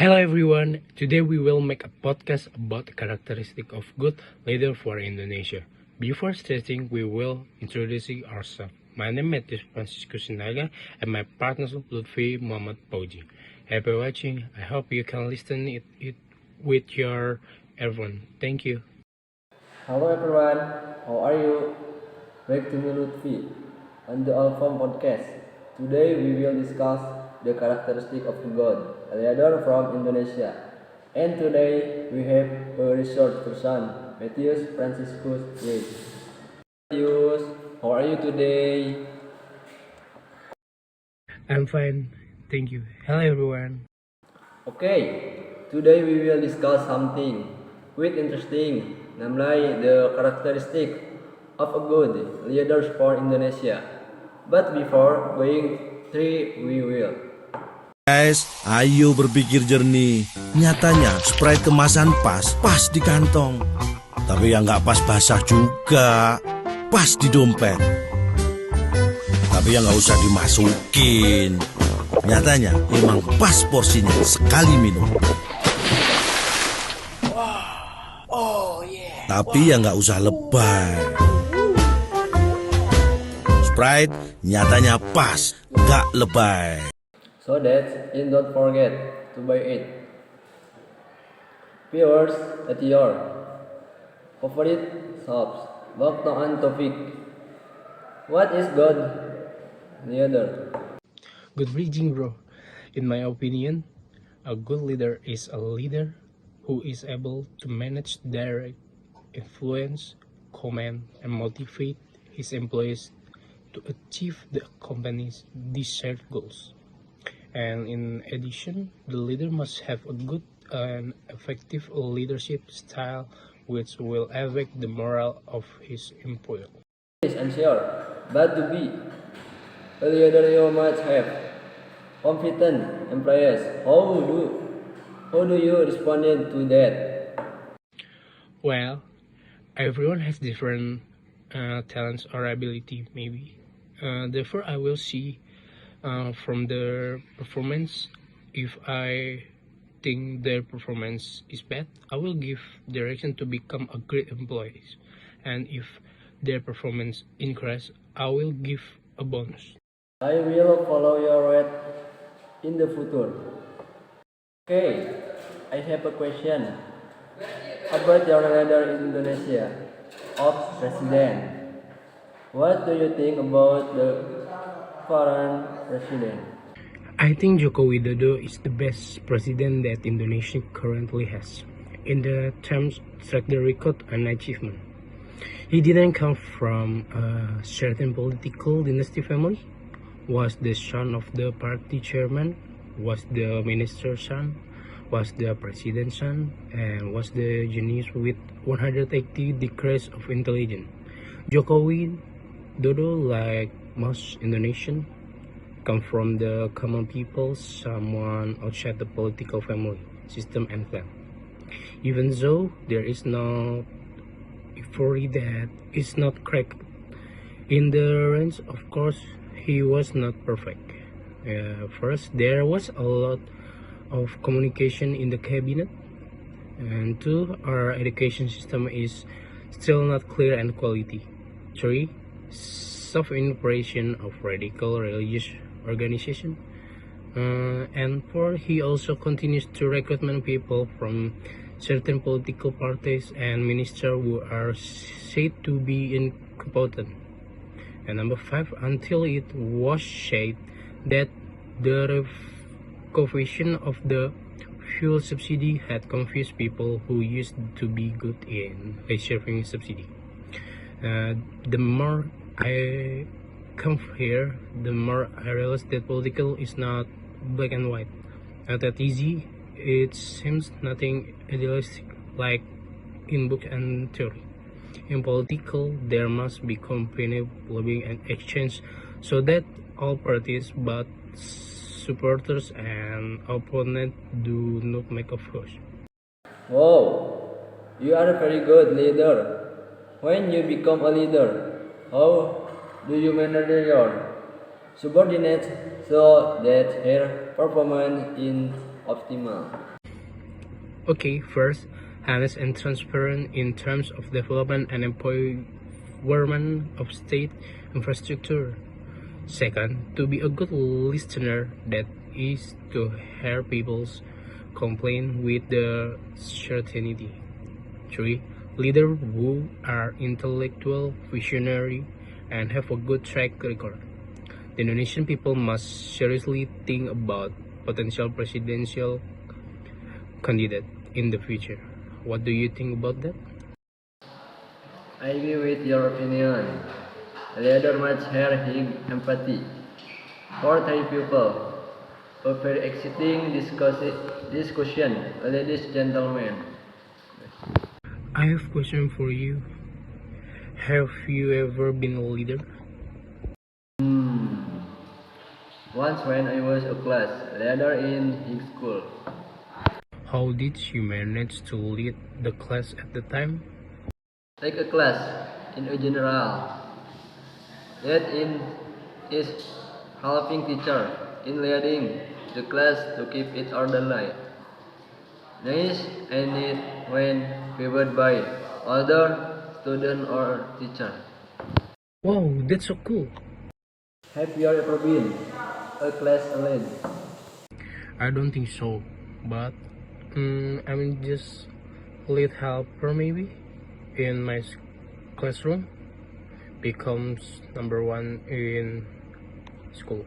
Hello everyone, today we will make a podcast about the characteristic of good leader for Indonesia. Before starting, we will introduce ourselves. My name is Metius Fransiskus Sinaga and my partner Lutfi Muhamad pauji. Happy watching, I hope you can listen it with your earphone. Thank you. Hello everyone, how are you? Back to me Lutfi on the OLOFM podcast. Today we will discuss the characteristic of God, a leader from Indonesia. And today we have a research person, Metius Fransiskus. Yes. Metius, how are you today? I'm fine, thank you. Hello everyone. Okay, today we will discuss something quite interesting, namely the characteristic of a good leader for Indonesia. But before going through, we will. Guys, ayo berpikir jernih. Nyatanya Sprite kemasan pas di kantong. Tapi yang nggak pas basah juga, pas di dompet. Tapi yang nggak usah dimasukin. Nyatanya emang pas porsinya sekali minum. Tapi yang nggak usah lebay. Sprite nyatanya pas, nggak lebay. So that you don't forget to buy it. Viewers at your favorite shops. Back to on topic. What is God leader? Good bridging, bro. In my opinion, a good leader is a leader who is able to manage, direct, influence, command, and motivate his employees to achieve the company's desired goals. And in addition, the leader must have a good and effective leadership style which will affect the morale of his employees. Yes, I'm sure. But to be a leader, you must have competent employees. How do you respond to that? Well, everyone has different talents or ability, maybe. Therefore, I will see from their performance. If I think their performance is bad, I will give direction to become a great employee. And if their performance increase, I will give a bonus. I will follow your road in the future. Okay, I have a question about your leader in Indonesia of president. What do you think about the current president? I think Joko Widodo is the best president that Indonesia currently has. In the terms track the record and achievement. He didn't come from a certain political dynasty family, was the son of the party chairman, was the minister's son, was the president's son, and was the genius with 180 degrees of intelligence. Joko Widodo, like most Indonesian, come from the common people, someone outside the political family, system and clan. Even though there is no euphoria that is not correct. In the range, of course, he was not perfect. First, there was a lot of communication in the cabinet, and two, our education system is still not clear and quality. Three, self-incorporation of radical religious organization. And four, he also continues to recruitment people from certain political parties and ministers who are said to be incompetent. And number five, until it was said that the revocation of the fuel subsidy had confused people who used to be good in receiving subsidy. The more I come here, the more I realize that political is not black and white, not that easy. It seems nothing idealistic like in book and theory. In political, there must be company, lobbying, and exchange so that all parties, but supporters and opponents, do not make a fuss. Wow, you are a very good leader. When you become a leader, how do you manage your subordinates so that their performance is optimal? Okay, first, honest and transparent in terms of development and empowerment of state infrastructure. Second, to be a good listener, that is to hear people's complaint with the certainty. Three, leaders who are intellectual, visionary, and have a good track record. The Indonesian people must seriously think about potential presidential candidate in the future. What do you think about that? I agree with your opinion. The leader must share his empathy for Thai people. A very exciting discussion, ladies and gentlemen. I have a question for you. Have you ever been a leader? Once when I was a class leader in high school. How did you manage to lead the class at the time? Take a class in a general. That in is helping teacher in leading the class to keep it orderly. Nice and it when favored by other student or teacher. Wow, that's so cool. Have you ever been a class alone? I don't think so, but I'm just lead helper maybe in my classroom. Becomes number one in school.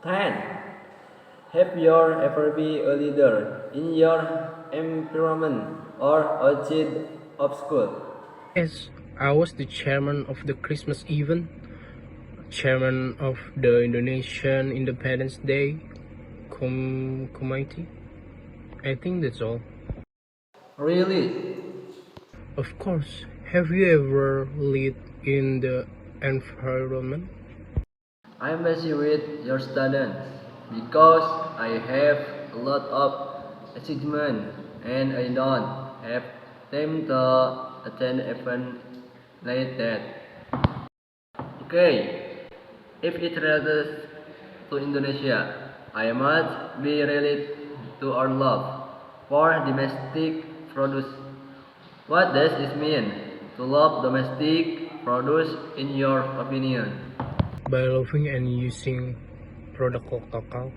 10. Have you ever been a leader in your environment or outside of school? Yes, I was the chairman of the Christmas event, chairman of the Indonesian Independence Day committee. I think that's all. Really? Of course, have you ever led in the environment? I'm busy with your students because I have a lot of achievement and I don't have time to attend event like that. Okay, if it relates to Indonesia, I must be related to our love for domestic produce. What does it mean to love domestic produce in your opinion? By loving and using product local,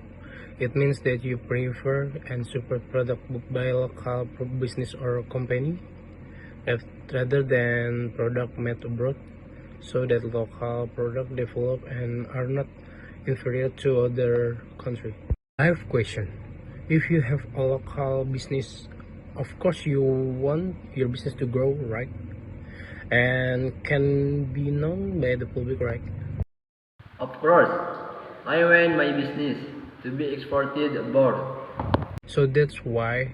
it means that you prefer and support product by local business or company rather than product made abroad, so that local product develop and are not inferior to other country. I have a question. If you have a local business, of course you want your business to grow, right? And can be known by the public, right? Of course, I want my business to be exported abroad. So that's why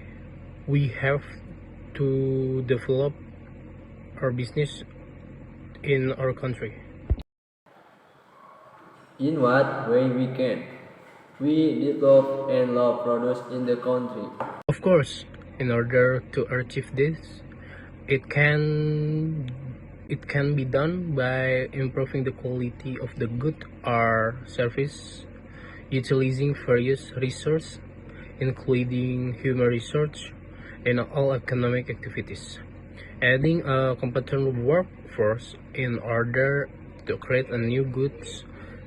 we have to develop our business in our country. In what way we can? We develop and love produce in the country. Of course, in order to achieve this, it can be done by improving the quality of the good or service, utilizing various resources, including human resource, in all economic activities, adding a competent workforce in order to create a new goods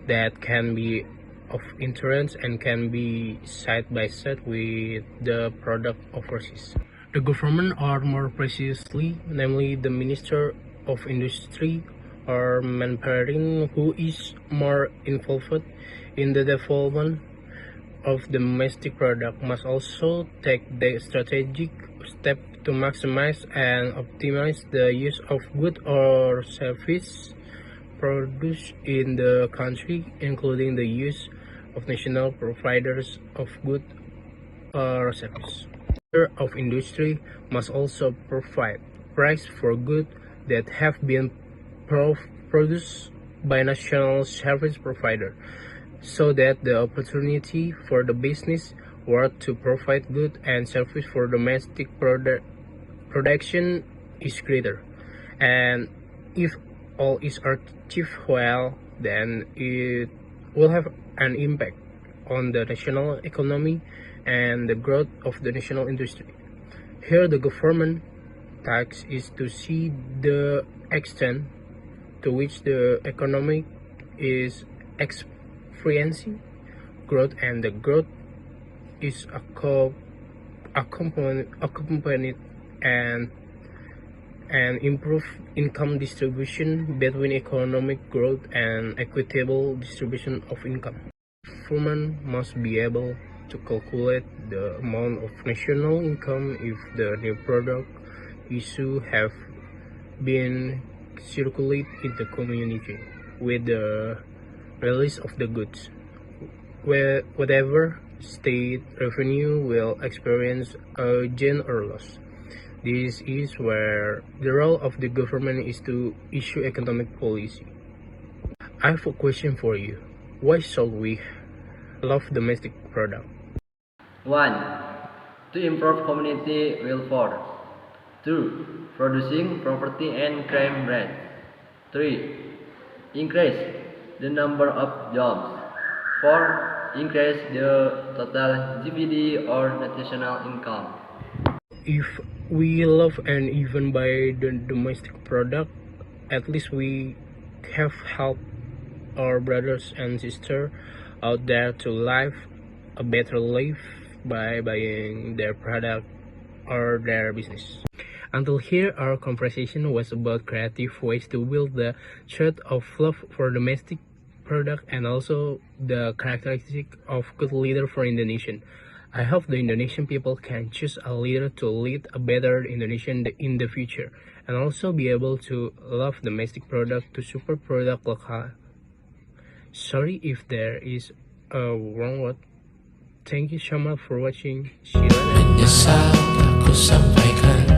that can be of interest and can be side by side with the product overseas. The government, or more precisely, namely the Minister of Industry or Manpower, who is more involved in the development of domestic product, must also take the strategic step to maximize and optimize the use of good or service produced in the country, including the use of national providers of good or service. The Minister of Industry must also provide price for goods that have been produced by national service provider, so that the opportunity for the business world to provide good and service for domestic production is greater. And if all is achieved well, then it will have an impact on the national economy and the growth of the national industry. Here, the government task is to see the extent to which the economic is experiencing growth, and the growth is accompanied and improve income distribution between economic growth and equitable distribution of income. Government must be able to calculate the amount of national income if the new product issue have been circulated in the community with the release of the goods. Whatever state revenue will experience a gain or loss. This is where the role of the government is to issue economic policy. I have a question for you. Why should we love domestic product? 1. To improve community welfare. 2. Producing property and crime rate. 3. Increase the number of jobs. 4. Increase the total GDP or national income. If we love and even buy the domestic product, at least we have helped our brothers and sisters out there to live a better life by buying their product or their business. Until here, our conversation was about creative ways to build the thread of love for domestic product and also the characteristic of good leader for Indonesian. I hope the Indonesian people can choose a leader to lead a better Indonesian in the future, and also be able to love domestic product to support product lokal. Sorry if there is a wrong word. Thank you so much for watching. See you later. Menyesal aku sampaikan